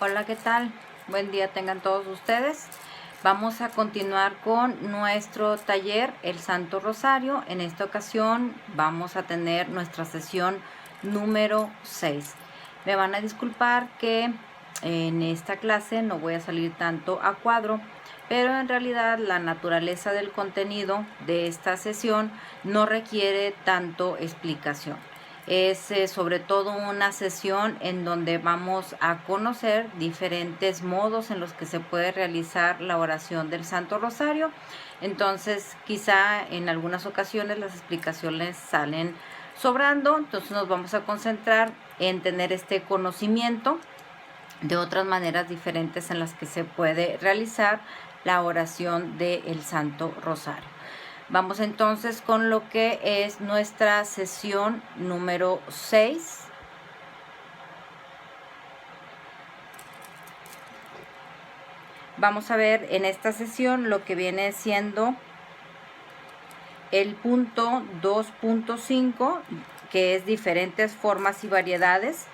Hola, ¿qué tal? Buen día tengan todos ustedes. Vamos a continuar con nuestro taller El Santo Rosario. En esta ocasión vamos a tener nuestra sesión número 6. Me van a disculpar que en esta clase no voy a salir tanto a cuadro, pero en realidad la naturaleza del contenido de esta sesión no requiere tanto explicación. Es sobre todo una sesión en donde vamos a conocer diferentes modos en los que se puede realizar la oración del Santo Rosario. Entonces, quizá en algunas ocasiones las explicaciones salen sobrando, entonces nos vamos a concentrar en tener este conocimiento de otras maneras diferentes en las que se puede realizar la oración del Santo Rosario. Vamos entonces con lo que es nuestra sesión número 6. Vamos a ver en esta sesión lo que viene siendo el punto 2.5, que es diferentes formas y variedades,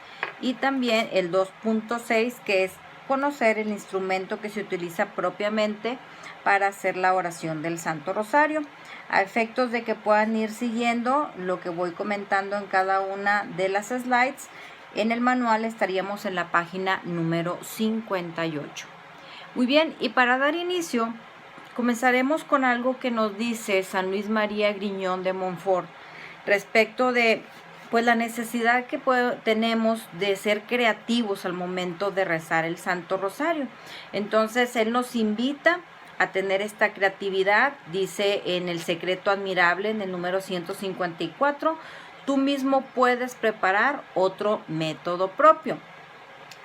y también el 2.6, que es conocer el instrumento que se utiliza propiamente para hacer la oración del Santo Rosario, a efectos de que puedan ir siguiendo lo que voy comentando en cada una de las slides. En el manual estaríamos en la página número 58. Muy bien, y para dar inicio, comenzaremos con algo que nos dice San Luis María Griñón de Montfort respecto de la necesidad que tenemos de ser creativos al momento de rezar el Santo Rosario. Entonces él nos invita a tener esta creatividad, dice en El Secreto Admirable, en el número 154, tú mismo puedes preparar otro método propio.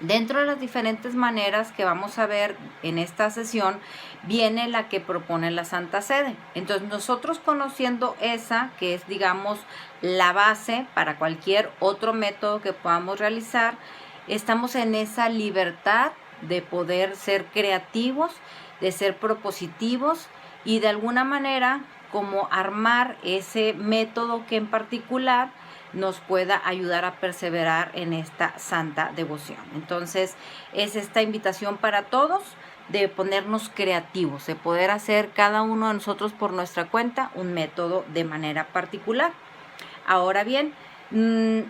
Dentro de las diferentes maneras que vamos a ver en esta sesión, viene la que propone la Santa Sede. Entonces nosotros, conociendo esa, que es digamos la base para cualquier otro método que podamos realizar, estamos en esa libertad de poder ser creativos, de ser propositivos y de alguna manera como armar ese método que en particular nos pueda ayudar a perseverar en esta santa devoción. Entonces es esta invitación para todos de ponernos creativos, de poder hacer cada uno de nosotros por nuestra cuenta un método de manera particular. Ahora bien,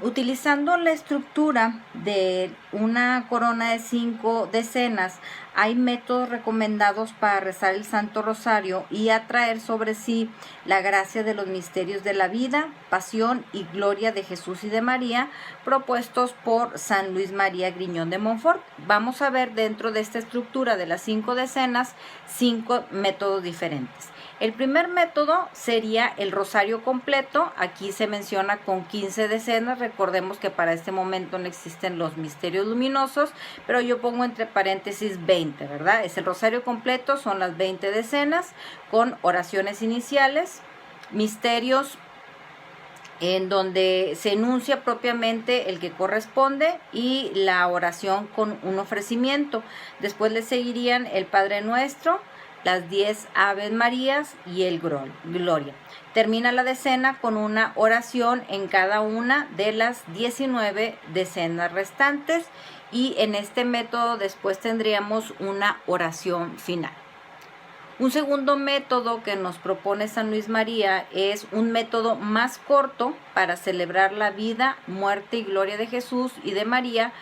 utilizando la estructura de una corona de 5 decenas, hay métodos recomendados para rezar el Santo Rosario y atraer sobre sí la gracia de los misterios de la vida, pasión y gloria de Jesús y de María, propuestos por San Luis María Griñón de Montfort. Vamos a ver dentro de esta estructura de las 5 decenas 5 métodos diferentes. El primer método sería el rosario completo. Aquí se menciona con 15 decenas. Recordemos que para este momento no existen los misterios luminosos, pero yo pongo entre paréntesis 20, ¿verdad? Es el rosario completo, son las 20 decenas con oraciones iniciales, misterios en donde se enuncia propiamente el que corresponde y la oración con un ofrecimiento. Después le seguirían el Padre Nuestro, las 10 Aves Marías y el Gloria. Termina la decena con una oración en cada una de las 19 decenas restantes y en este método después tendríamos una oración final. Un segundo método que nos propone San Luis María es un método más corto para celebrar la vida, muerte y gloria de Jesús y de María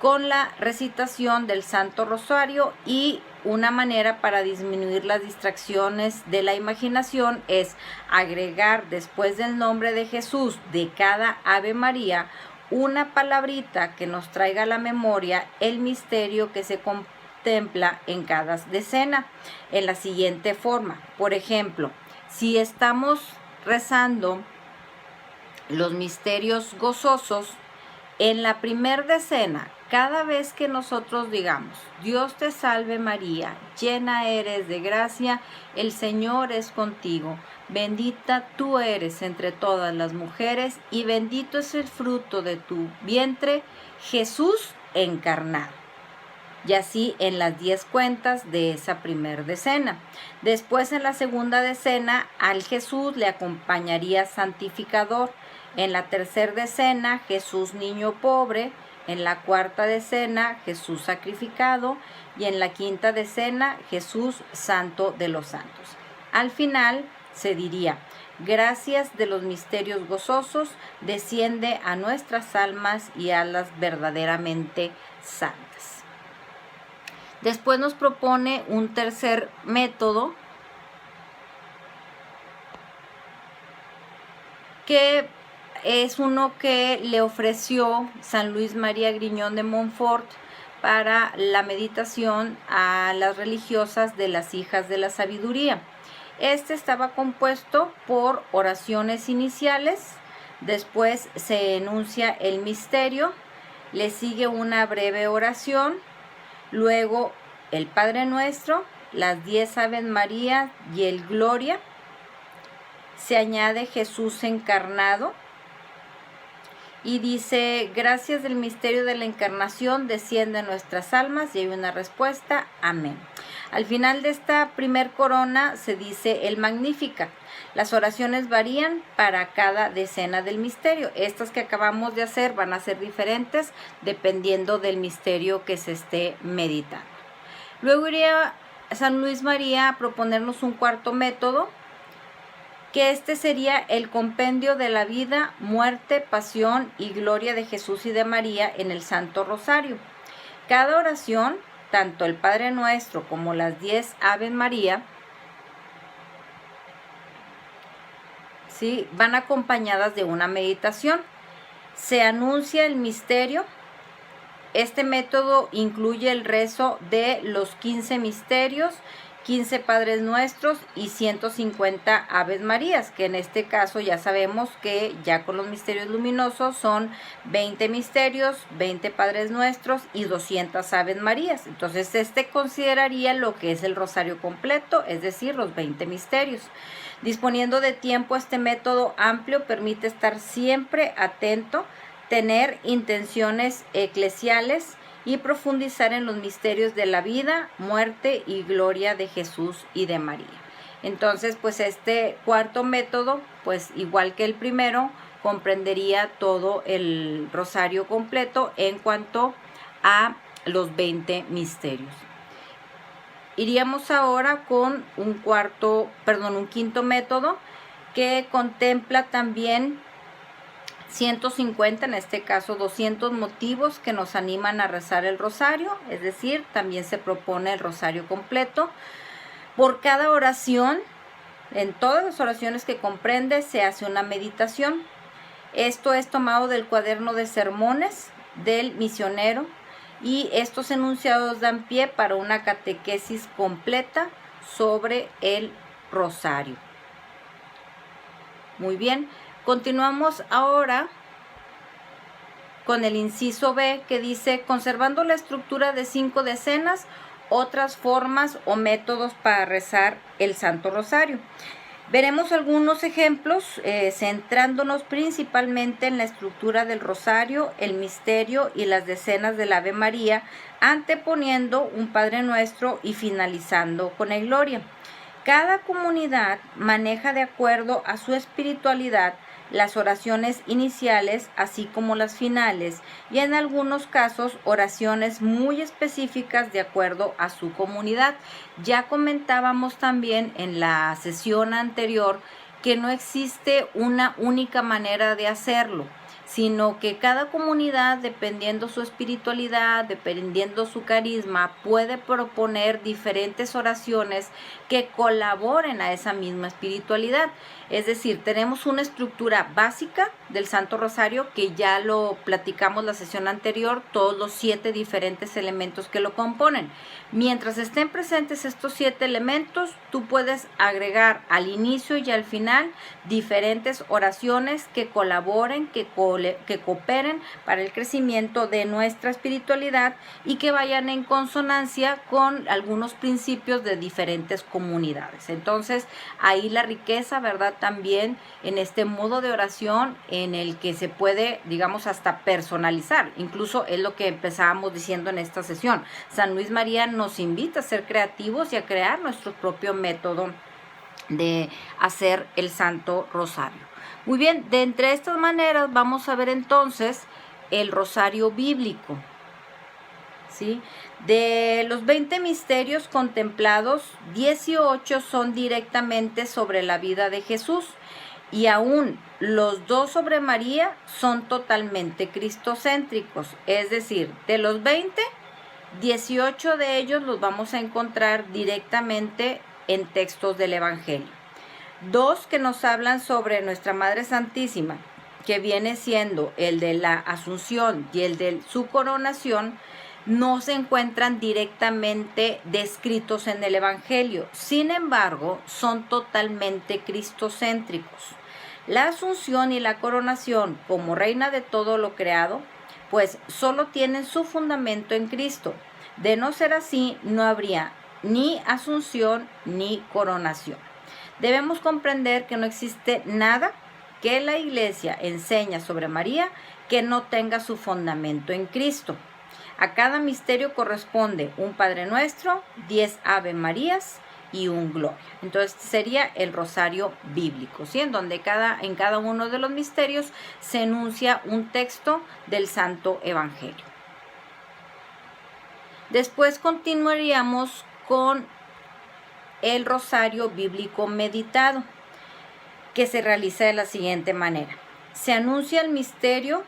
con la recitación del Santo Rosario, y una manera para disminuir las distracciones de la imaginación es agregar después del nombre de Jesús de cada Ave María una palabrita que nos traiga a la memoria el misterio que se contempla en cada decena, en la siguiente forma. Por ejemplo, si estamos rezando los misterios gozosos, en la primer decena, cada vez que nosotros digamos, Dios te salve María, llena eres de gracia, el Señor es contigo, bendita tú eres entre todas las mujeres y bendito es el fruto de tu vientre, Jesús encarnado. Y así en las 10 cuentas de esa primer decena. Después, en la segunda decena, al Jesús le acompañaría santificador. En la tercera decena, Jesús niño pobre. en la cuarta decena Jesús sacrificado y en la quinta decena Jesús santo de los santos. Al final se diría: gracias de los misterios gozosos, desciende a nuestras almas y a las verdaderamente santas. Después nos propone un tercer método que es uno que le ofreció San Luis María Griñón de Montfort para la meditación a las religiosas de las Hijas de la Sabiduría. Este estaba compuesto por oraciones iniciales, después se enuncia el misterio, le sigue una breve oración, luego el Padre Nuestro, las 10 Aves María y el Gloria, se añade Jesús encarnado y dice: gracias del misterio de la encarnación, desciende a nuestras almas, y hay una respuesta: amén. Al final de esta primer corona se dice el Magnificat. Las oraciones varían para cada decena del misterio. Estas que acabamos de hacer van a ser diferentes dependiendo del misterio que se esté meditando. Luego iría San Luis María a proponernos un cuarto método, que este sería el compendio de la vida, muerte, pasión y gloria de Jesús y de María en el Santo Rosario. Cada oración, tanto el Padre Nuestro como las 10 Aves María, ¿sí?, van acompañadas de una meditación. Se anuncia el misterio. Este método incluye el rezo de los 15 misterios, 15 Padres Nuestros y 150 Aves Marías, que en este caso ya sabemos que ya con los misterios luminosos son 20 misterios, 20 Padres Nuestros y 200 Aves Marías. Entonces este consideraría lo que es el rosario completo, es decir, los 20 misterios. Disponiendo de tiempo, este método amplio permite estar siempre atento, tener intenciones eclesiales y profundizar en los misterios de la vida, muerte y gloria de Jesús y de María. Entonces, pues este cuarto método, pues igual que el primero, comprendería todo el rosario completo en cuanto a los 20 misterios. Iríamos ahora con un quinto método que contempla también 150, en este caso 200 motivos que nos animan a rezar el rosario, es decir, también se propone el rosario completo. Por cada oración, en todas las oraciones que comprende, se hace una meditación. Esto es tomado del cuaderno de sermones del misionero y estos enunciados dan pie para una catequesis completa sobre el rosario. Muy bien. Continuamos ahora con el inciso B, que dice: conservando la estructura de 5 decenas, otras formas o métodos para rezar el Santo Rosario. Veremos algunos ejemplos, centrándonos principalmente en la estructura del rosario, el misterio y las decenas del Ave María, anteponiendo un Padre Nuestro y finalizando con el Gloria. Cada comunidad maneja de acuerdo a su espiritualidad las oraciones iniciales, así como las finales, y en algunos casos oraciones muy específicas de acuerdo a su comunidad. Ya comentábamos también en la sesión anterior que no existe una única manera de hacerlo, sino que cada comunidad, dependiendo su espiritualidad, dependiendo su carisma, puede proponer diferentes oraciones que colaboren a esa misma espiritualidad. Es decir, tenemos una estructura básica del Santo Rosario que ya lo platicamos la sesión anterior, todos los 7 diferentes elementos que lo componen. Mientras estén presentes estos 7 elementos, tú puedes agregar al inicio y al final diferentes oraciones que colaboren, que cooperen para el crecimiento de nuestra espiritualidad y que vayan en consonancia con algunos principios de diferentes comunidades. Entonces, ahí la riqueza, ¿verdad?, también en este modo de oración en el que se puede, digamos, hasta personalizar. Incluso es lo que empezábamos diciendo en esta sesión. San Luis María nos invita a ser creativos y a crear nuestro propio método de hacer el Santo Rosario. Muy bien, de entre estas maneras vamos a ver entonces el rosario bíblico, ¿sí? De los 20 misterios contemplados, 18 son directamente sobre la vida de Jesús, y aún los 2 sobre María son totalmente cristocéntricos. Es decir, de los 20, 18 de ellos los vamos a encontrar directamente en textos del Evangelio. 2 que nos hablan sobre nuestra Madre Santísima, que viene siendo el de la Asunción y el de su coronación, no se encuentran directamente descritos en el Evangelio. Sin embargo, son totalmente cristocéntricos. La Asunción y la coronación, como reina de todo lo creado, pues solo tienen su fundamento en Cristo. De no ser así, no habría ni Asunción ni coronación. Debemos comprender que no existe nada que la Iglesia enseña sobre María que no tenga su fundamento en Cristo. A cada misterio corresponde un Padre Nuestro, 10 Ave Marías y un Gloria. Entonces sería el rosario bíblico, ¿sí? En donde en cada uno de los misterios se enuncia un texto del Santo Evangelio. Después continuaríamos con el rosario bíblico meditado, que se realiza de la siguiente manera. Se anuncia el misterio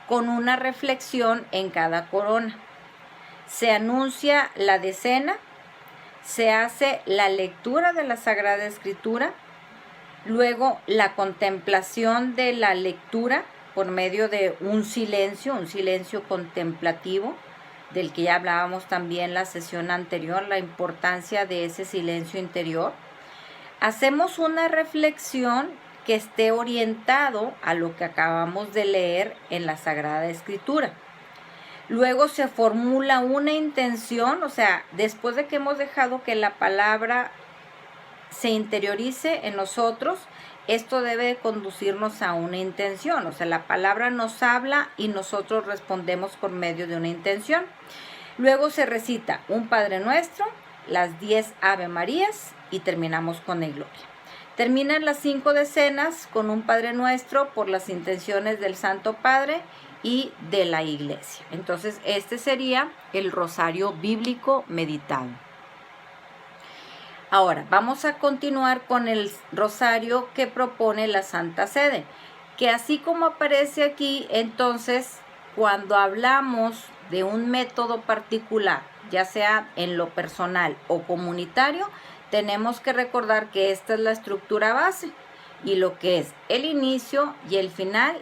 con una reflexión en cada corona. Se anuncia la decena, se hace la lectura de la Sagrada Escritura, luego la contemplación de la lectura por medio de un silencio contemplativo, del que ya hablábamos también la sesión anterior, la importancia de ese silencio interior. Hacemos una reflexión que esté orientado a lo que acabamos de leer en la Sagrada Escritura. Luego se formula una intención, o sea, después de que hemos dejado que la palabra se interiorice en nosotros, esto debe conducirnos a una intención, o sea, la palabra nos habla y nosotros respondemos por medio de una intención. Luego se recita un Padre Nuestro, las 10 Ave Marías y terminamos con el Gloria. Terminan las 5 decenas con un Padre Nuestro por las intenciones del Santo Padre y de la Iglesia. Entonces, este sería el rosario bíblico meditado. Ahora, vamos a continuar con el rosario que propone la Santa Sede, que así como aparece aquí, entonces, cuando hablamos de un método particular, ya sea en lo personal o comunitario, tenemos que recordar que esta es la estructura base y lo que es el inicio y el final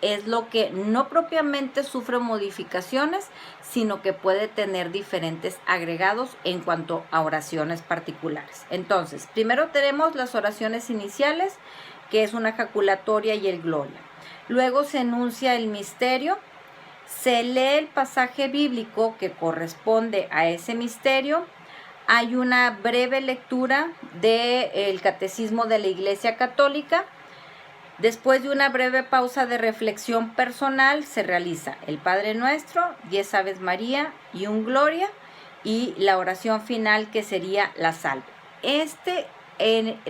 es lo que no propiamente sufre modificaciones, sino que puede tener diferentes agregados en cuanto a oraciones particulares. Entonces, primero tenemos las oraciones iniciales, que es una ejaculatoria y el Gloria. Luego se enuncia el misterio, se lee el pasaje bíblico que corresponde a ese misterio. Hay una breve lectura del Catecismo de la Iglesia Católica. Después de una breve pausa de reflexión personal, se realiza el Padre Nuestro, 10 Aves María y un Gloria, y la oración final, que sería la Salve. Este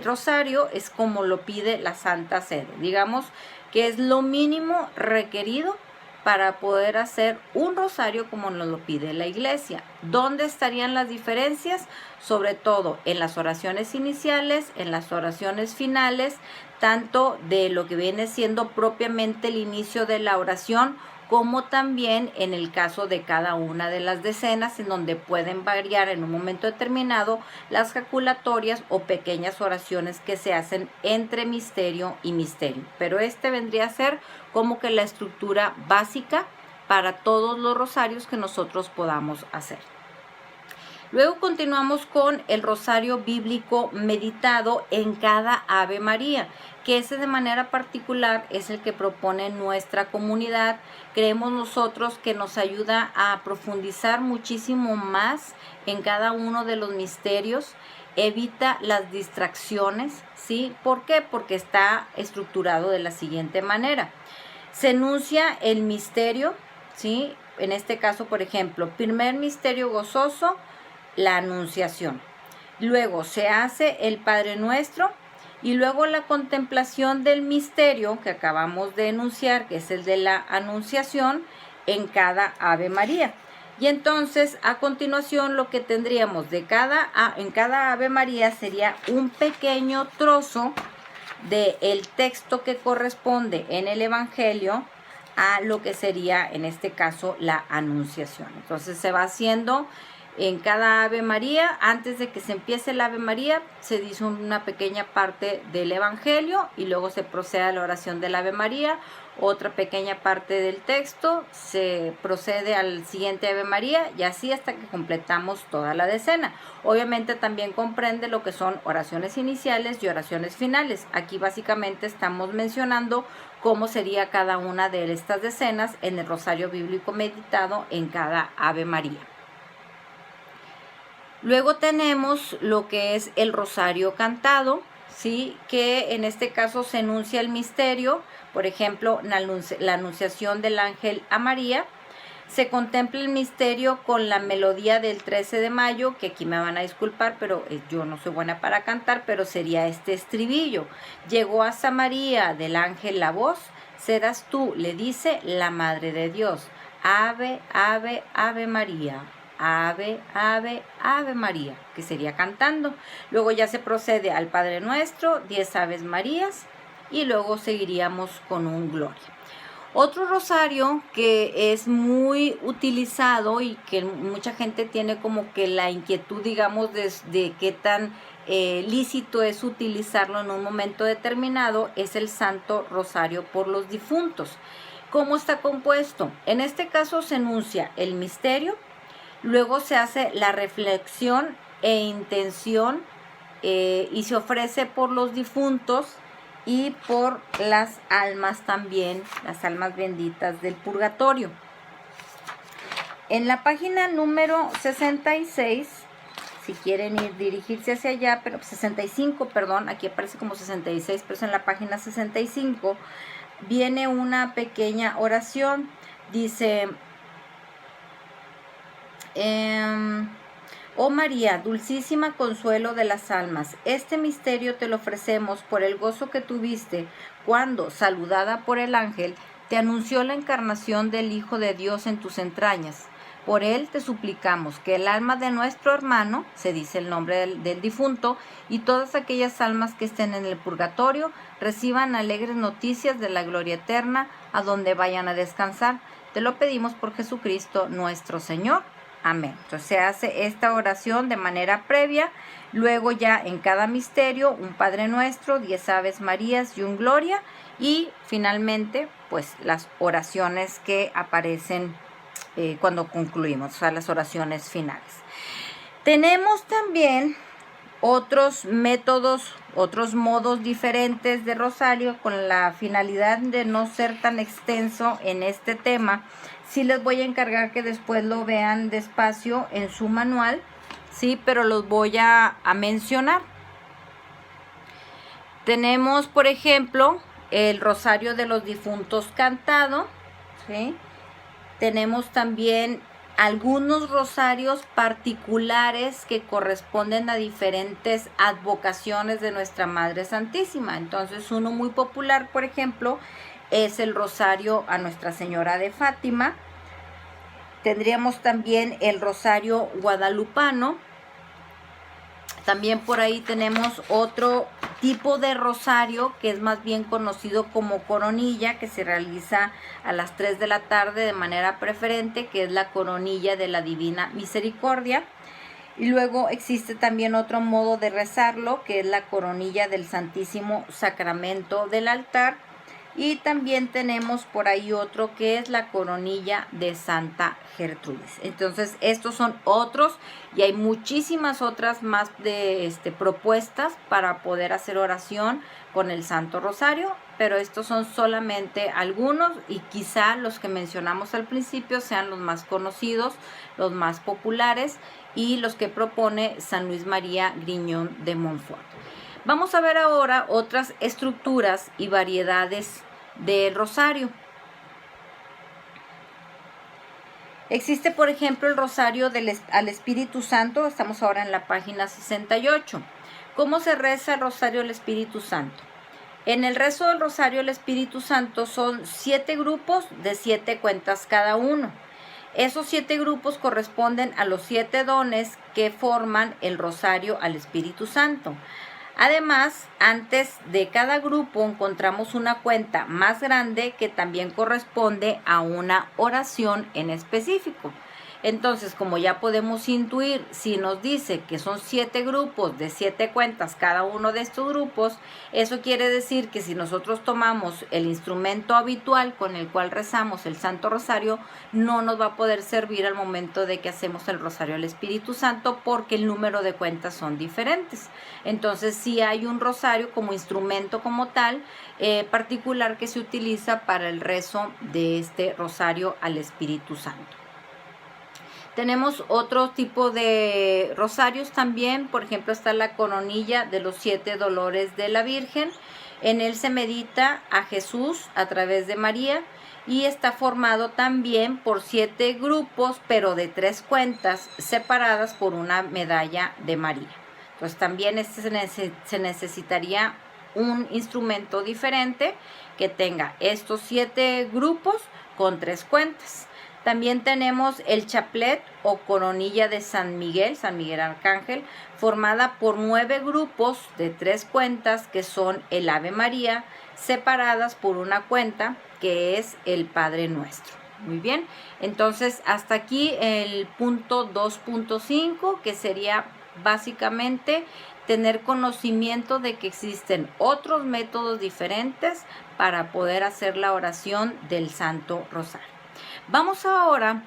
rosario es como lo pide la Santa Sede. Digamos que es lo mínimo requerido para poder hacer un rosario como nos lo pide la Iglesia. ¿Dónde estarían las diferencias? Sobre todo en las oraciones iniciales, en las oraciones finales, tanto de lo que viene siendo propiamente el inicio de la oración, como también en el caso de cada una de las decenas, en donde pueden variar en un momento determinado las jaculatorias o pequeñas oraciones que se hacen entre misterio y misterio. Pero este vendría a ser como que la estructura básica para todos los rosarios que nosotros podamos hacer. Luego continuamos con el rosario bíblico meditado en cada Ave María, que ese de manera particular es el que propone nuestra comunidad. Creemos nosotros que nos ayuda a profundizar muchísimo más en cada uno de los misterios, evita las distracciones, ¿sí? ¿Por qué? Porque está estructurado de la siguiente manera. Se enuncia el misterio, ¿sí? En este caso, por ejemplo, primer misterio gozoso, la Anunciación. Luego se hace el Padre Nuestro y luego la contemplación del misterio que acabamos de enunciar, que es el de la Anunciación, en cada Ave María. Y entonces a continuación lo que tendríamos en cada Ave María sería un pequeño trozo del texto que corresponde en el Evangelio a lo que sería en este caso la Anunciación. Entonces se va haciendo en cada Ave María. Antes de que se empiece el Ave María se dice una pequeña parte del Evangelio y luego se procede a la oración del Ave María, otra pequeña parte del texto, se procede al siguiente Ave María y así hasta que completamos toda la decena. Obviamente también comprende lo que son oraciones iniciales y oraciones finales. Aquí básicamente estamos mencionando cómo sería cada una de estas decenas en el rosario bíblico meditado en cada Ave María. Luego tenemos lo que es el rosario cantado, ¿sí? Que en este caso se enuncia el misterio, por ejemplo, la anunciación del ángel a María. Se contempla el misterio con la melodía del 13 de mayo, que aquí me van a disculpar, pero yo no soy buena para cantar, pero sería este estribillo. Llegó a Samaría del ángel la voz, serás tú, le dice la Madre de Dios. Ave, ave, ave María. Ave, ave, ave María, que sería cantando. Luego ya se procede al Padre Nuestro, 10 Aves Marías, y luego seguiríamos con un Gloria. Otro rosario que es muy utilizado y que mucha gente tiene como que la inquietud, digamos, de qué tan lícito es utilizarlo en un momento determinado, es el Santo Rosario por los difuntos. ¿Cómo está compuesto? En este caso se enuncia el misterio. Luego se hace la reflexión e intención y se ofrece por los difuntos y por las almas también, las almas benditas del purgatorio. En la página número 66, si quieren dirigirse hacia allá, pero 65, perdón, aquí aparece como 66, pero es en la página 65, viene una pequeña oración, dice... Oh María, dulcísima consuelo de las almas, este misterio te lo ofrecemos por el gozo que tuviste cuando, saludada por el ángel, te anunció la encarnación del Hijo de Dios en tus entrañas. Por él te suplicamos que el alma de nuestro hermano, se dice el nombre del difunto, y todas aquellas almas que estén en el purgatorio reciban alegres noticias de la gloria eterna a donde vayan a descansar. Te lo pedimos por Jesucristo nuestro Señor. Amén. Entonces se hace esta oración de manera previa, luego ya en cada misterio un Padre Nuestro, 10 Aves Marías y un Gloria, y finalmente pues las oraciones que aparecen cuando concluimos, o sea, las oraciones finales. Tenemos también otros métodos, otros modos diferentes de rosario con la finalidad de no ser tan extenso en este tema. Sí les voy a encargar que después lo vean despacio en su manual, sí, pero los voy a mencionar. Tenemos, por ejemplo, el Rosario de los Difuntos cantado, ¿sí? Tenemos también algunos rosarios particulares que corresponden a diferentes advocaciones de nuestra Madre Santísima. Entonces, uno muy popular, por ejemplo, es el rosario a Nuestra Señora de Fátima. Tendríamos también el rosario guadalupano. También por ahí tenemos otro tipo de rosario que es más bien conocido como coronilla, que se realiza a las 3 de la tarde de manera preferente, que es la coronilla de la Divina Misericordia. Y luego existe también otro modo de rezarlo, que es la coronilla del Santísimo Sacramento del altar. Y también tenemos por ahí otro que es la coronilla de Santa Gertrudis. Entonces estos son otros y hay muchísimas otras más de propuestas para poder hacer oración con el Santo Rosario, pero estos son solamente algunos y quizá los que mencionamos al principio sean los más conocidos, los más populares y los que propone San Luis María Griñón de Montfort. Vamos a ver ahora otras estructuras y variedades del rosario. Existe, por ejemplo, el rosario al Espíritu Santo. Estamos ahora en la página 68. ¿Cómo se reza el rosario al Espíritu Santo? En el rezo del Rosario del Espíritu Santo son 7 grupos de 7 cuentas cada uno. Esos 7 grupos corresponden a los 7 dones que forman el Rosario al Espíritu Santo. Además, antes de cada grupo encontramos una cuenta más grande que también corresponde a una oración en específico. Entonces, como ya podemos intuir, si nos dice que son 7 grupos de 7 cuentas cada uno de estos grupos, eso quiere decir que si nosotros tomamos el instrumento habitual con el cual rezamos el Santo Rosario, no nos va a poder servir al momento de que hacemos el Rosario al Espíritu Santo, porque el número de cuentas son diferentes. Entonces, sí hay un rosario como instrumento como tal, particular, que se utiliza para el rezo de este Rosario al Espíritu Santo. Tenemos otro tipo de rosarios también. Por ejemplo, está la coronilla de los 7 dolores de la Virgen. En él se medita a Jesús a través de María, y está formado también por 7 grupos, pero de 3 cuentas separadas por una medalla de María. Entonces también se necesitaría un instrumento diferente que tenga estos 7 grupos con 3 cuentas. También tenemos el chaplet o coronilla de San Miguel Arcángel, formada por 9 grupos de 3 cuentas que son el Ave María, separadas por una cuenta que es el Padre Nuestro. Muy bien, entonces hasta aquí el punto 2.5, que sería básicamente tener conocimiento de que existen otros métodos diferentes para poder hacer la oración del Santo Rosario. Vamos ahora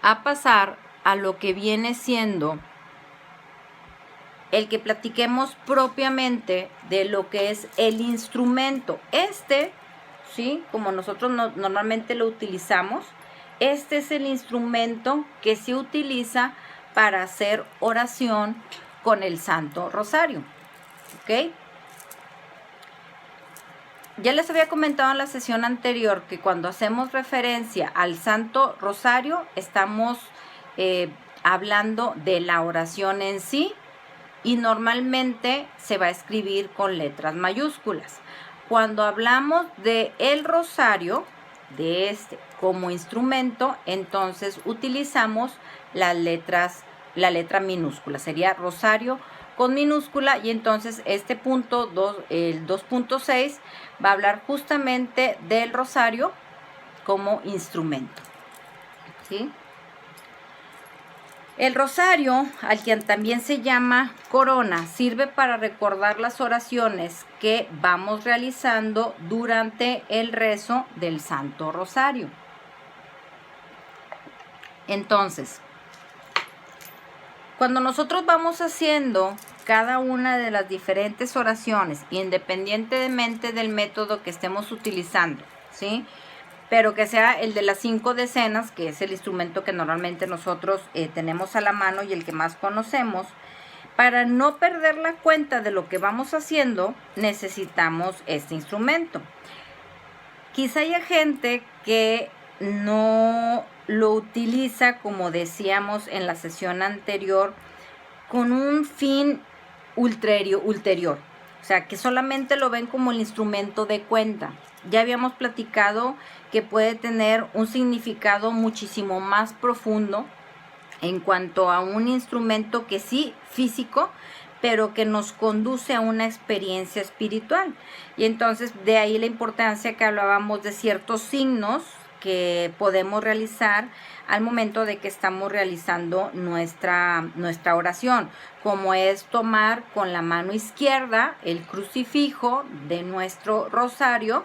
a pasar a lo que viene siendo el que platiquemos propiamente de lo que es el instrumento. ¿Sí? Como nosotros normalmente lo utilizamos, este es el instrumento que se utiliza para hacer oración con el Santo Rosario. ¿Ok? Ya les había comentado en la sesión anterior que cuando hacemos referencia al Santo Rosario, estamos hablando de la oración en sí, y normalmente se va a escribir con letras mayúsculas. Cuando hablamos de el rosario, de este como instrumento, entonces utilizamos la letra minúscula, sería rosario con minúscula, y entonces este punto 2, el 2.6, va a hablar justamente del rosario como instrumento. ¿Sí? El rosario, al que también se llama corona, sirve para recordar las oraciones que vamos realizando durante el rezo del Santo Rosario. Entonces, cuando nosotros vamos haciendo cada una de las diferentes oraciones, independientemente del método que estemos utilizando, ¿sí?, pero que sea el de las 5 decenas, que es el instrumento que normalmente nosotros tenemos a la mano y el que más conocemos, para no perder la cuenta de lo que vamos haciendo, necesitamos este instrumento. Quizá haya gente que no lo utiliza, como decíamos en la sesión anterior, con un fin ulterior. O sea, que solamente lo ven como el instrumento de cuenta. Ya habíamos platicado que puede tener un significado muchísimo más profundo en cuanto a un instrumento que sí, físico, pero que nos conduce a una experiencia espiritual. Y entonces de ahí la importancia que hablábamos de ciertos signos que podemos realizar al momento de que estamos realizando nuestra oración, como es tomar con la mano izquierda el crucifijo de nuestro rosario,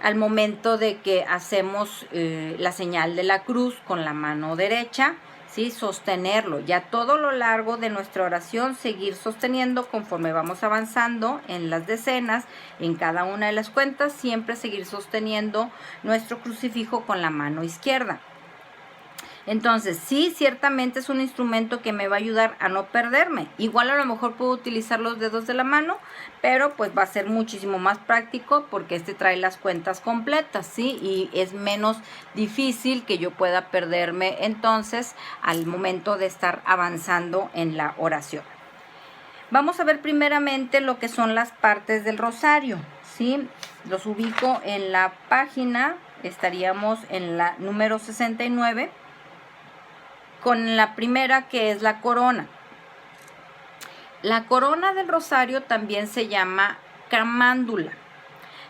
al momento de que hacemos la señal de la cruz con la mano derecha, ¿sí?, sostenerlo, ya todo lo largo de nuestra oración, seguir sosteniendo conforme vamos avanzando en las decenas, en cada una de las cuentas, siempre seguir sosteniendo nuestro crucifijo con la mano izquierda. Entonces, sí, ciertamente es un instrumento que me va a ayudar a no perderme. Igual a lo mejor puedo utilizar los dedos de la mano, pero pues va a ser muchísimo más práctico porque este trae las cuentas completas, ¿sí? Y es menos difícil que yo pueda perderme entonces al momento de estar avanzando en la oración. Vamos a ver primeramente lo que son las partes del rosario, ¿sí? Los ubico en la página, estaríamos en la número 69, con la primera que es la corona. La corona del rosario también se llama camándula.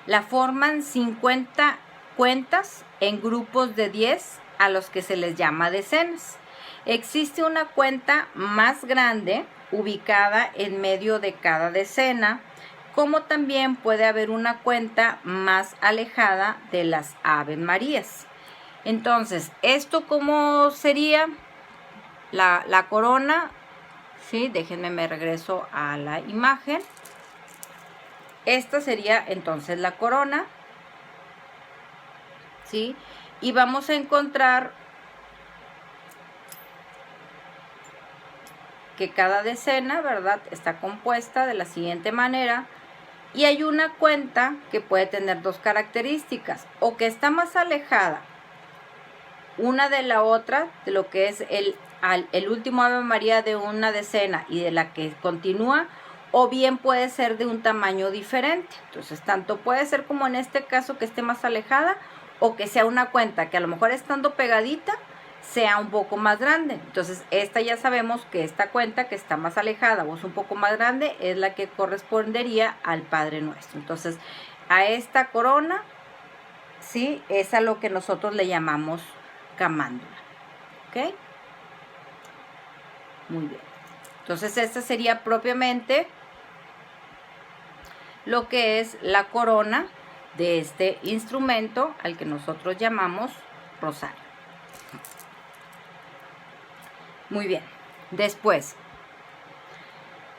La forman 50 cuentas en grupos de 10 a los que se les llama decenas. Existe una cuenta más grande ubicada en medio de cada decena, como también puede haber una cuenta más alejada de las Ave Marías. Entonces, ¿esto cómo sería? La corona, ¿sí? Déjenme, me regreso a la imagen. Esta sería entonces la corona, ¿sí? Y vamos a encontrar que cada decena, ¿verdad?, está compuesta de la siguiente manera, y hay una cuenta que puede tener dos características, o que está más alejada una de la otra, de lo que es el último Ave María de una decena y de la que continúa, o bien puede ser de un tamaño diferente. Entonces, tanto puede ser como en este caso que esté más alejada, o que sea una cuenta que a lo mejor estando pegadita sea un poco más grande. Entonces, esta ya sabemos que esta cuenta que está más alejada o es un poco más grande es la que correspondería al Padre Nuestro. Entonces, a esta corona, ¿sí?, es a lo que nosotros le llamamos camándula. ¿Ok? Muy bien. Entonces, esta sería propiamente lo que es la corona de este instrumento al que nosotros llamamos rosario. Muy bien. Después,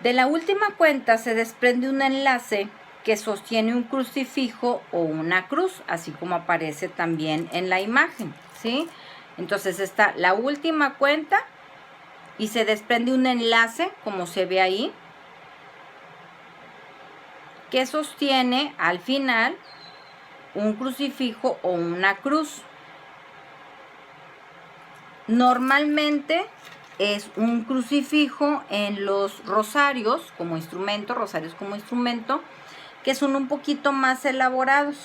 de la última cuenta se desprende un enlace que sostiene un crucifijo o una cruz, así como aparece también en la imagen, ¿sí? Entonces está la última cuenta y se desprende un enlace, como se ve ahí, que sostiene al final un crucifijo o una cruz. Normalmente es un crucifijo en los rosarios como instrumento, que son un poquito más elaborados,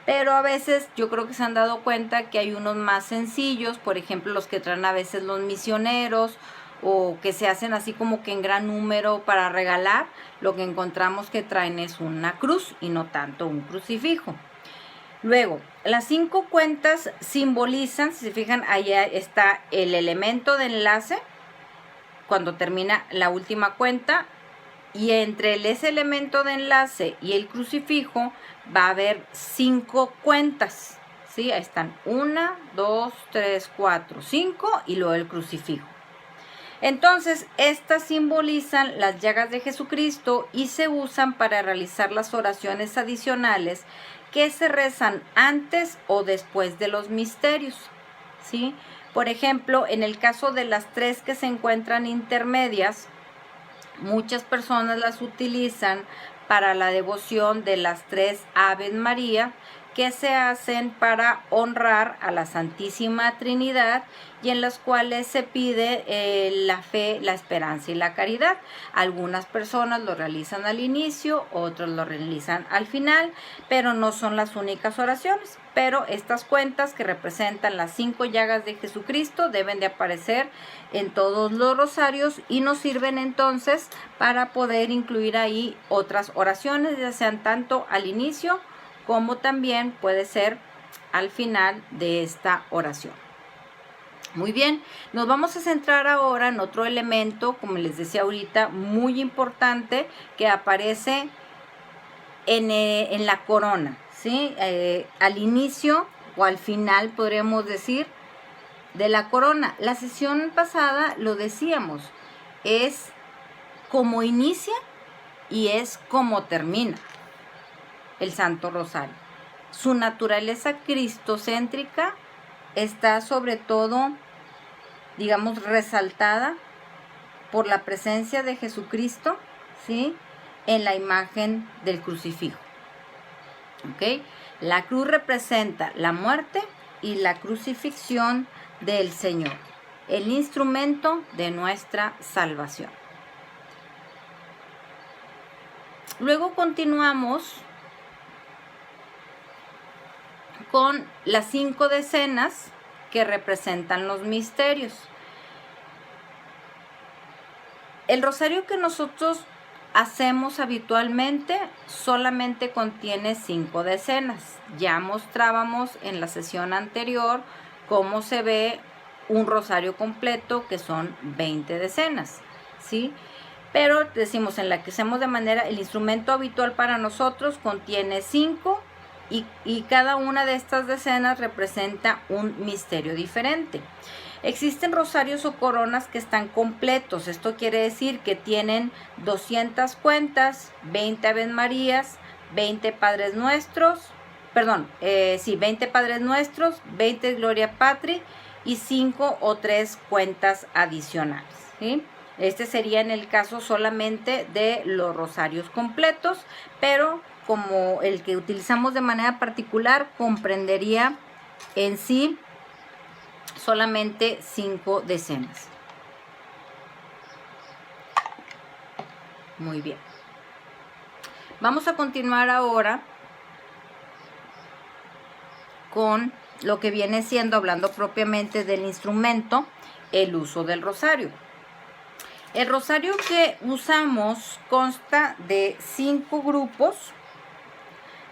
pero a veces yo creo que se han dado cuenta que hay unos más sencillos, por ejemplo los que traen a veces los misioneros, o que se hacen así como que en gran número para regalar. Lo que encontramos que traen es una cruz y no tanto un crucifijo. Luego, las 5 cuentas simbolizan, si se fijan, ahí está el elemento de enlace cuando termina la última cuenta, y entre ese elemento de enlace y el crucifijo va a haber 5 cuentas, ¿sí? Ahí están 1, 2, 3, 4, 5 y luego el crucifijo. Entonces, estas simbolizan las llagas de Jesucristo y se usan para realizar las oraciones adicionales que se rezan antes o después de los misterios, ¿sí? Por ejemplo, en el caso de las 3 que se encuentran intermedias, muchas personas las utilizan para la devoción de las 3 Aves María, que se hacen para honrar a la Santísima Trinidad y en las cuales se pide la fe, la esperanza y la caridad. Algunas personas lo realizan al inicio, otros lo realizan al final, pero no son las únicas oraciones. Pero estas cuentas que representan las 5 llagas de Jesucristo deben de aparecer en todos los rosarios y nos sirven entonces para poder incluir ahí otras oraciones, ya sean tanto al inicio como también puede ser al final de esta oración. Muy bien, nos vamos a centrar ahora en otro elemento, como les decía ahorita, muy importante que aparece en la corona, ¿sí? Al inicio o al final, podríamos decir, de la corona. La sesión pasada lo decíamos, es como inicia y es como termina el Santo Rosario. Su naturaleza cristocéntrica está sobre todo, digamos, resaltada por la presencia de Jesucristo, ¿sí?, en la imagen del crucifijo. ¿Ok? La cruz representa la muerte y la crucifixión del Señor, el instrumento de nuestra salvación. Luego continuamos con las 5 decenas que representan los misterios. El rosario que nosotros hacemos habitualmente solamente contiene 5 decenas. Ya mostrábamos en la sesión anterior cómo se ve un rosario completo, que son 20 decenas, ¿sí? Pero decimos, en la que hacemos de manera, el instrumento habitual para nosotros contiene 5 y cada una de estas decenas representa un misterio diferente. Existen rosarios o coronas que están completos. Esto quiere decir que tienen 200 cuentas, 20 Aves Marías, 20 Padres Nuestros, 20 Padres Nuestros, 20 Gloria Patri y 5 o 3 cuentas adicionales, ¿sí? Este sería en el caso solamente de los rosarios completos, pero como el que utilizamos de manera particular comprendería en sí solamente 5 decenas. Muy bien. Vamos a continuar ahora con lo que viene siendo, hablando propiamente del instrumento, el uso del rosario. El rosario que usamos consta de 5 grupos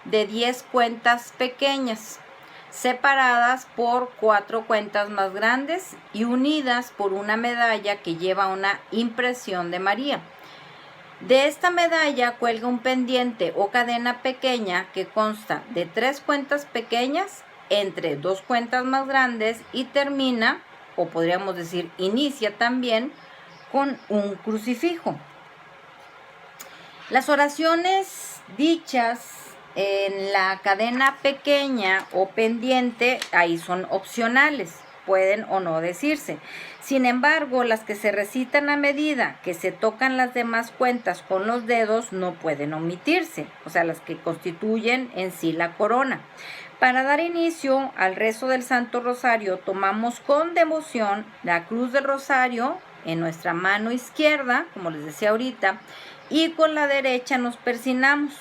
de 10 cuentas pequeñas, separadas por 4 cuentas más grandes y unidas por una medalla que lleva una impresión de María. De esta medalla cuelga un pendiente o cadena pequeña que consta de 3 cuentas pequeñas entre 2 cuentas más grandes y termina, o podríamos decir inicia también, con un crucifijo. Las oraciones dichas en la cadena pequeña o pendiente, ahí son opcionales, pueden o no decirse. Sin embargo, las que se recitan a medida que se tocan las demás cuentas con los dedos no pueden omitirse, o sea, las que constituyen en sí la corona. Para dar inicio al rezo del Santo Rosario, tomamos con devoción la cruz del rosario en nuestra mano izquierda, como les decía ahorita, y con la derecha nos persignamos.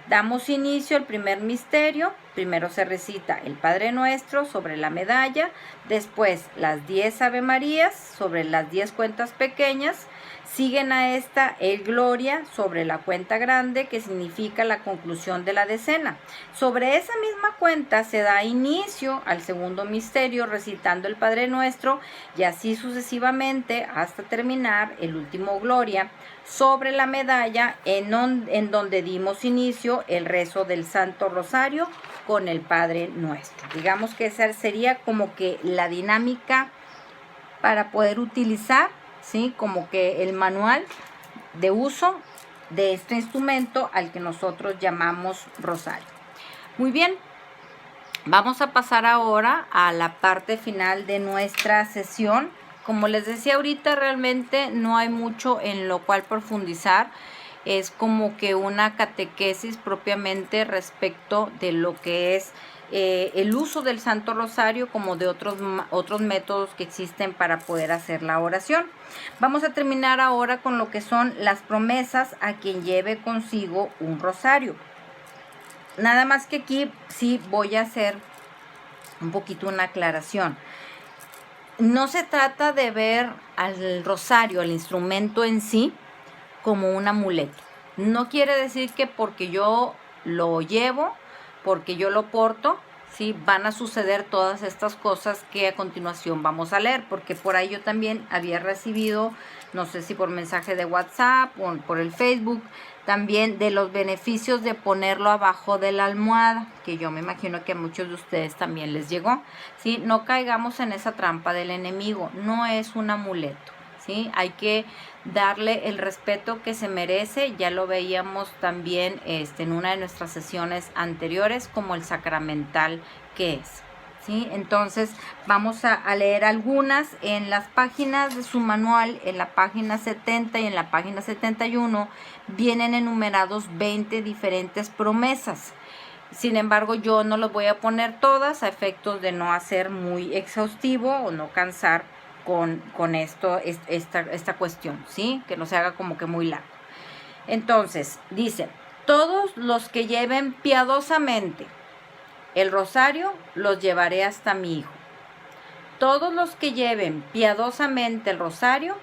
Damos inicio al primer misterio. Primero se recita el Padre Nuestro sobre la medalla, después las 10 Ave Marías sobre las 10 cuentas pequeñas, siguen a esta el Gloria sobre la cuenta grande, que significa la conclusión de la decena. Sobre esa misma cuenta se da inicio al segundo misterio recitando el Padre Nuestro y así sucesivamente hasta terminar el último Gloria sobre la medalla en donde dimos inicio el rezo del Santo Rosario con el Padre Nuestro. Digamos que esa sería como que la dinámica para poder utilizar, ¿sí? Como que el manual de uso de este instrumento al que nosotros llamamos rosario. Muy bien, vamos a pasar ahora a la parte final de nuestra sesión. Como les decía ahorita, realmente no hay mucho en lo cual profundizar. Es como que una catequesis propiamente respecto de lo que es el uso del Santo Rosario, como de otros métodos que existen para poder hacer la oración. Vamos a terminar ahora con lo que son las promesas a quien lleve consigo un rosario. Nada más que aquí sí voy a hacer un poquito una aclaración. No se trata de ver al rosario, al instrumento en sí, como un amuleto. No quiere decir que porque yo lo llevo, porque yo lo porto, ¿sí?, van a suceder todas estas cosas que a continuación vamos a leer, porque por ahí yo también había recibido, no sé si por mensaje de WhatsApp o por el Facebook, también de los beneficios de ponerlo abajo de la almohada, que yo me imagino que a muchos de ustedes también les llegó, ¿sí? No caigamos en esa trampa del enemigo, no es un amuleto, ¿sí? Hay que darle el respeto que se merece. Ya lo veíamos también en una de nuestras sesiones anteriores, como el sacramental que es, ¿sí? Entonces vamos a leer algunas. En las páginas de su manual, en la página 70 y en la página 71, vienen enumerados 20 diferentes promesas. Sin embargo, yo no los voy a poner todas a efectos de no hacer muy exhaustivo o no cansar con esta cuestión, ¿sí? Que no se haga como que muy largo. Entonces, dice, Todos los que lleven piadosamente el rosario, los llevaré hasta mi Hijo. Todos los que lleven piadosamente el rosario,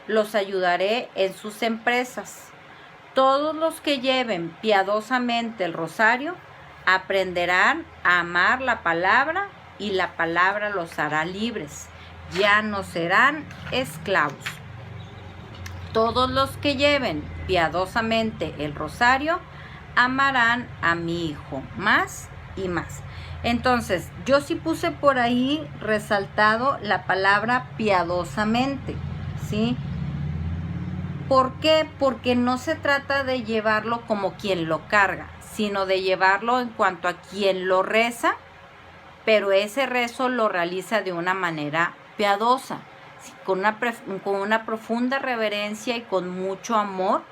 los ayudaré en sus empresas. Todos los que lleven piadosamente el rosario, aprenderán a amar la palabra y la palabra los hará libres. Ya no serán esclavos. Todos los que lleven piadosamente el rosario, amarán a mi Hijo más y más. Entonces, yo sí puse por ahí resaltado la palabra piadosamente, ¿sí? ¿Por qué? Porque no se trata de llevarlo como quien lo carga, sino de llevarlo en cuanto a quien lo reza, pero ese rezo lo realiza de una manera piadosa, ¿sí? con una profunda reverencia y con mucho amor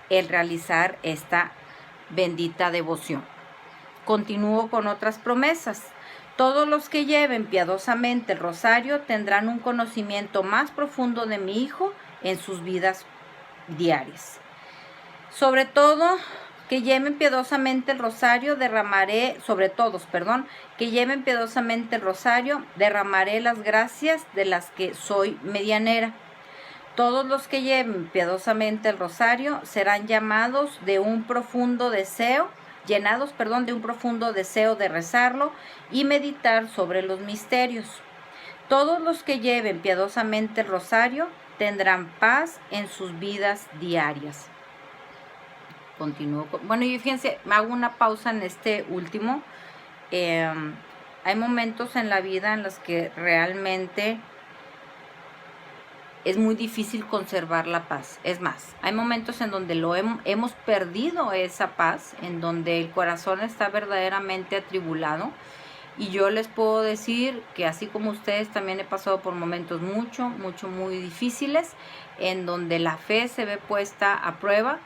el realizar esta bendita devoción. Continúo con otras promesas. Todos los que lleven piadosamente el rosario tendrán un conocimiento más profundo de mi Hijo en sus vidas diarias. Sobre todo, que lleven piadosamente el rosario, que lleven piadosamente el rosario, derramaré las gracias de las que soy medianera. Todos los que lleven piadosamente el rosario serán llenados de un profundo deseo de rezarlo y meditar sobre los misterios. Todos los que lleven piadosamente el rosario tendrán paz en sus vidas diarias. Continúo. Bueno, y fíjense, hago una pausa en este último. Hay momentos en la vida en los que realmente es muy difícil conservar la paz. Es más, hay momentos en donde hemos perdido esa paz, en donde el corazón está verdaderamente atribulado. Y yo les puedo decir que así como ustedes, también he pasado por momentos muy difíciles, en donde la fe se ve puesta a prueba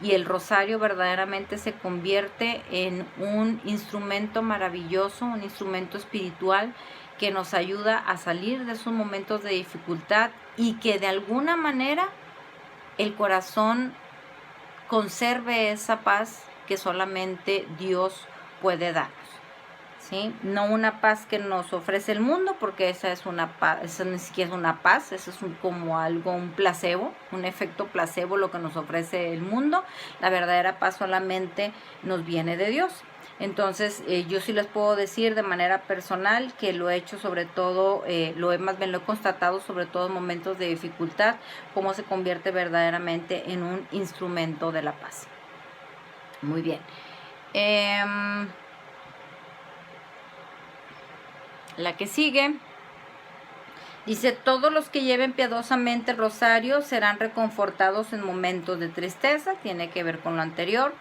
y el rosario verdaderamente se convierte en un instrumento maravilloso, un instrumento espiritual que nos ayuda a salir de esos momentos de dificultad y que de alguna manera el corazón conserve esa paz que solamente Dios puede darnos, ¿sí? No una paz que nos ofrece el mundo, porque esa es una paz, esa ni siquiera es una paz, eso es un placebo, un efecto placebo lo que nos ofrece el mundo. La verdadera paz solamente nos viene de Dios. Entonces, yo sí les puedo decir de manera personal que lo he hecho sobre todo, lo he constatado sobre todo en momentos de dificultad, cómo se convierte verdaderamente en un instrumento de la paz. Muy bien. La que sigue dice: todos los que lleven piadosamente el rosario serán reconfortados en momentos de tristeza. Tiene que ver con lo anterior.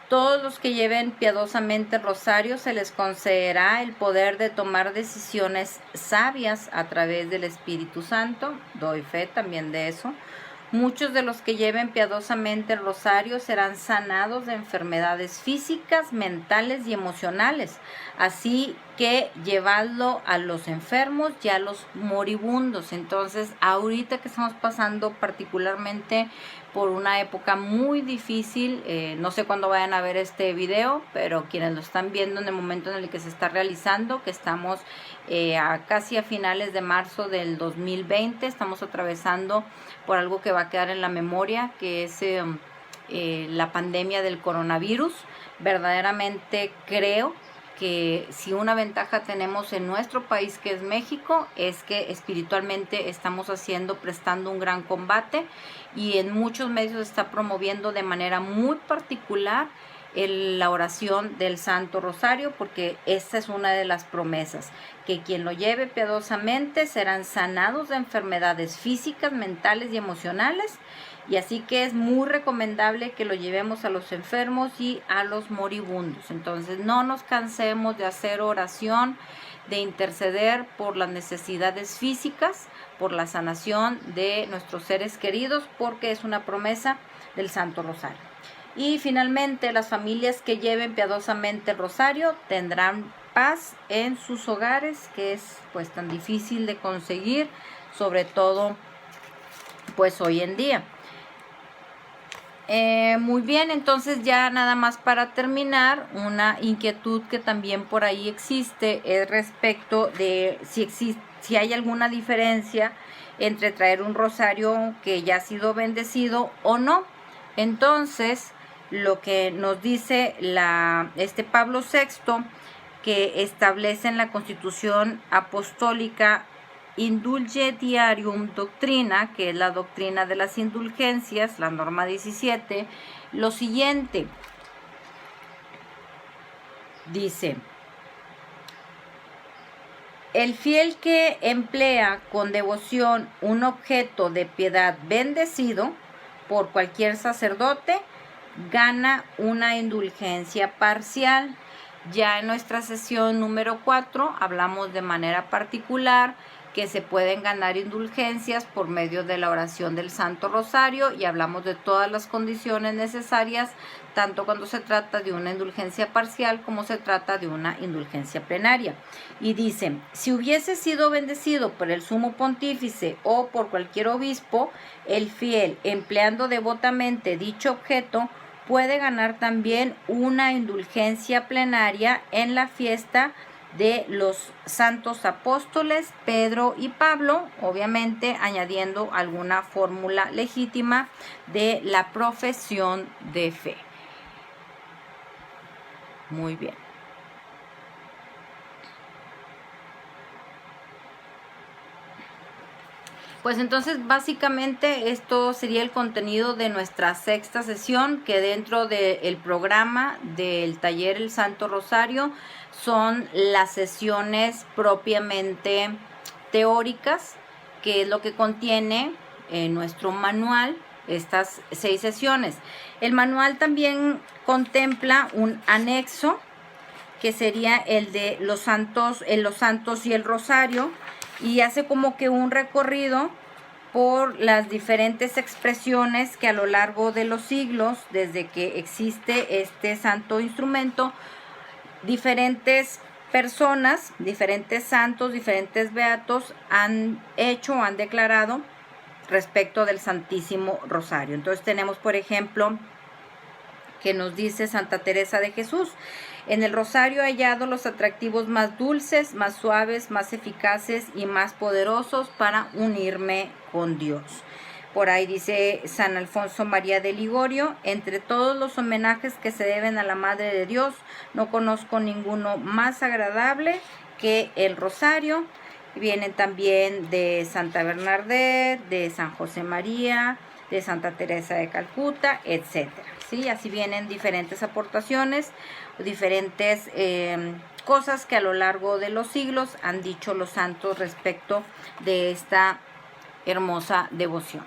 Todos los que lleven piadosamente el rosario se les concederá el poder de tomar decisiones sabias a través del Espíritu Santo. Doy fe también de eso. Muchos de los que lleven piadosamente el rosario serán sanados de enfermedades físicas, mentales y emocionales. Así que llevadlo a los enfermos y a los moribundos. Entonces, ahorita que estamos pasando particularmente por una época muy difícil, no sé cuándo vayan a ver este video, pero quienes lo están viendo en el momento en el que se está realizando, que estamos casi a finales de marzo del 2020, estamos atravesando por algo que va a quedar en la memoria, que es la pandemia del coronavirus. Verdaderamente creo que si una ventaja tenemos en nuestro país, que es México, es que espiritualmente estamos prestando un gran combate, y en muchos medios se está promoviendo de manera muy particular la oración del Santo Rosario, porque esta es una de las promesas, que quien lo lleve piadosamente serán sanados de enfermedades físicas, mentales y emocionales. Y así que es muy recomendable que lo llevemos a los enfermos y a los moribundos. Entonces, no nos cansemos de hacer oración, de interceder por las necesidades físicas, por la sanación de nuestros seres queridos, porque es una promesa del Santo Rosario. Y finalmente, las familias que lleven piadosamente el rosario tendrán paz en sus hogares, que es pues tan difícil de conseguir, sobre todo pues hoy en día. Muy bien, entonces ya nada más para terminar, una inquietud que también por ahí existe es respecto de si hay alguna diferencia entre traer un rosario que ya ha sido bendecido o no. Entonces, lo que nos dice Pablo VI, que establece en la Constitución Apostólica Indulgentiarum Doctrina, que es la doctrina de las indulgencias, la norma 17, lo siguiente, dice: el fiel que emplea con devoción un objeto de piedad bendecido por cualquier sacerdote, gana una indulgencia parcial. Ya en nuestra sesión número 4 hablamos de manera particular que se pueden ganar indulgencias por medio de la oración del Santo Rosario, y hablamos de todas las condiciones necesarias, tanto cuando se trata de una indulgencia parcial como se trata de una indulgencia plenaria. Y dice: si hubiese sido bendecido por el sumo pontífice o por cualquier obispo, el fiel, empleando devotamente dicho objeto, puede ganar también una indulgencia plenaria en la fiesta de los santos apóstoles Pedro y Pablo, obviamente añadiendo alguna fórmula legítima de la profesión de fe. Muy bien. Pues entonces básicamente esto sería el contenido de nuestra sexta sesión, que dentro del programa del taller El Santo Rosario son las sesiones propiamente teóricas, que es lo que contiene nuestro manual, estas 6 sesiones. El manual también contempla un anexo que sería el de los santos y el rosario, y hace como que un recorrido por las diferentes expresiones que a lo largo de los siglos, desde que existe este santo instrumento, diferentes personas, diferentes santos, diferentes beatos han hecho o han declarado respecto del Santísimo Rosario. Entonces tenemos, por ejemplo, que nos dice Santa Teresa de Jesús: en el rosario he hallado los atractivos más dulces, más suaves, más eficaces y más poderosos para unirme con Dios. Por ahí dice San Alfonso María de Ligorio: entre todos los homenajes que se deben a la Madre de Dios, no conozco ninguno más agradable que el rosario. Vienen también de Santa Bernadette, de San José María, de Santa Teresa de Calcuta, etcétera. ¿Sí? Así vienen diferentes aportaciones, diferentes cosas que a lo largo de los siglos han dicho los santos respecto de esta hermosa devoción.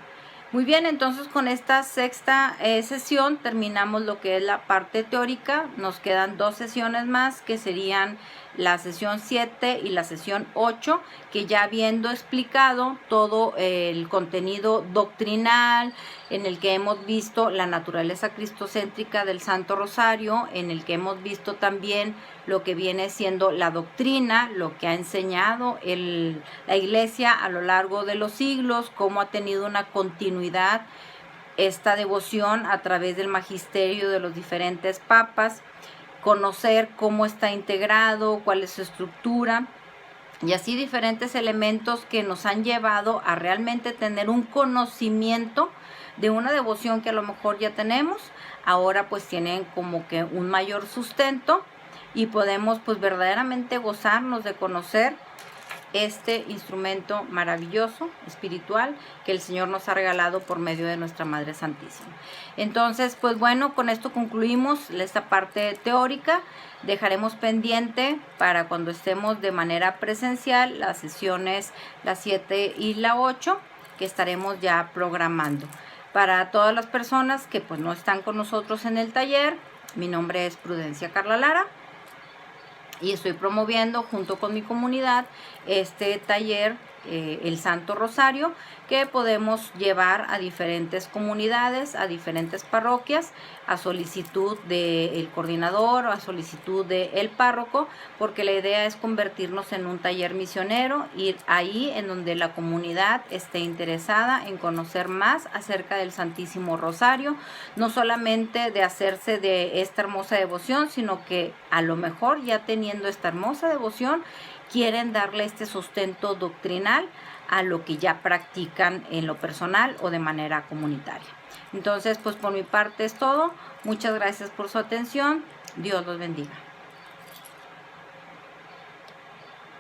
Muy bien, entonces con esta sexta sesión terminamos lo que es la parte teórica. Nos quedan 2 sesiones más, que serían la sesión 7 y la sesión 8, que ya habiendo explicado todo el contenido doctrinal, en el que hemos visto la naturaleza cristocéntrica del Santo Rosario, en el que hemos visto también lo que viene siendo la doctrina, lo que ha enseñado la Iglesia a lo largo de los siglos, cómo ha tenido una continuidad esta devoción a través del magisterio de los diferentes papas, conocer cómo está integrado, cuál es su estructura, y así diferentes elementos que nos han llevado a realmente tener un conocimiento de una devoción que a lo mejor ya tenemos, ahora pues tienen como que un mayor sustento, y podemos pues verdaderamente gozarnos de conocer este instrumento maravilloso, espiritual, que el Señor nos ha regalado por medio de nuestra Madre Santísima. Entonces, pues bueno, con esto concluimos esta parte teórica. Dejaremos pendiente para cuando estemos de manera presencial las sesiones, las 7 y la 8, que estaremos ya programando. Para todas las personas que pues no están con nosotros en el taller, mi nombre es Prudencia Carla Lara, y estoy promoviendo junto con mi comunidad este taller el Santo Rosario, que podemos llevar a diferentes comunidades, a diferentes parroquias, a solicitud del coordinador o a solicitud del párroco, porque la idea es convertirnos en un taller misionero, ir ahí en donde la comunidad esté interesada en conocer más acerca del Santísimo Rosario, no solamente de hacerse de esta hermosa devoción, sino que a lo mejor ya teniendo esta hermosa devoción, quieren darle este sustento doctrinal a lo que ya practican en lo personal o de manera comunitaria. Entonces, pues por mi parte es todo. Muchas gracias por su atención. Dios los bendiga.